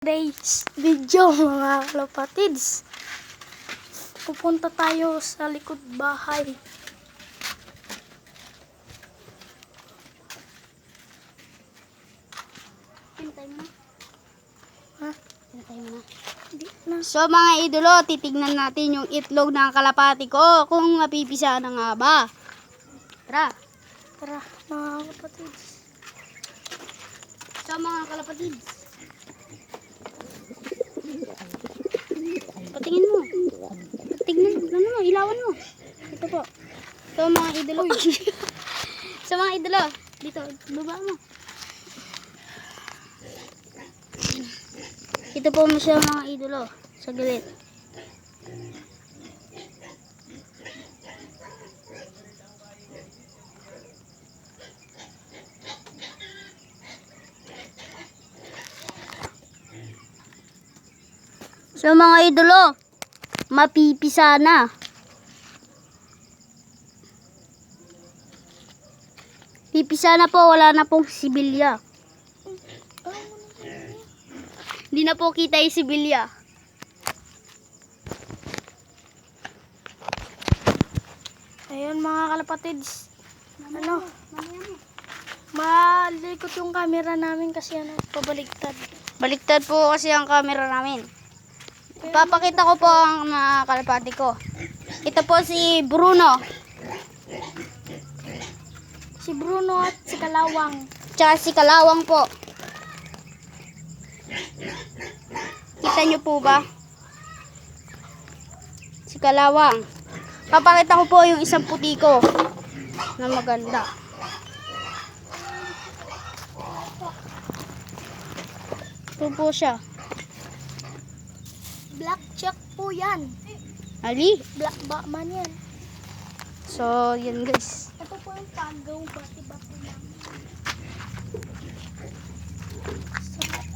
Today's video mga kalapatids, pupunta tayo sa likod bahay. Hintay mo na. Ha? Hintay mo na. Hindi na. So mga idolo, titignan natin yung itlog ng kalapati ko kung mapipisa na nga ba. Tara. Tara mga kalapatids. So mga kalapatids, patingin mo. Tignan, ano mo, ilawan mo. Ito po. So mga idolo. So mga idolo, dito, baba mo. Ito po mo siya mga idolo, sa gilid. So mga idolo, mapipisa na. Pipisa na po, wala na pong sibilya. Hindi na po kita yung sibilya. Ayun mga kalapatids. Ano? Malikot yung camera namin kasi pabaliktad. Baliktad po kasi ang camera namin. Ipapakita ko po ang mga kalapati ko. Ito po si Bruno. Si Bruno at si Kalawang. Tsaka si Kalawang po. Kita nyo po ba? Si Kalawang. Papakita ko po yung isang puti ko na maganda. Ito po siya. Black check po yan. Ali. Black Batman yan. So, yan guys. Ito po yung pagaw bati-bati namin.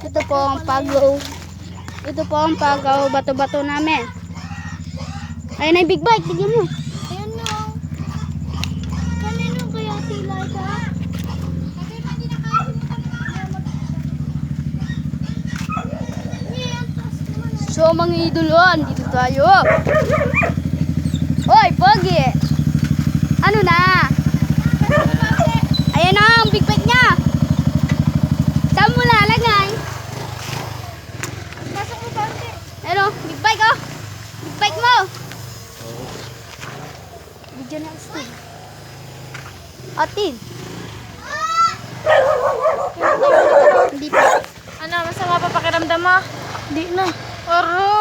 Ito po ang pagaw. Ito po ang pagaw bato-bato namin. Ayun na yung big bike. Tignan mo. Ayan na. Kanino kaya tila ito? Kasi hindi nakalimutan na. So mga idoloan, dito tayo. Hoy, Pogi. Ano na? Ayan na ang big bike niya. Saan mo lalagay? Pasok mo ba? Ano, big bike oh. Big bike mo. Video na Austin. Atin. Hindi pa. Ano, masama pa pakiramdam mo? Hindi na. Oro.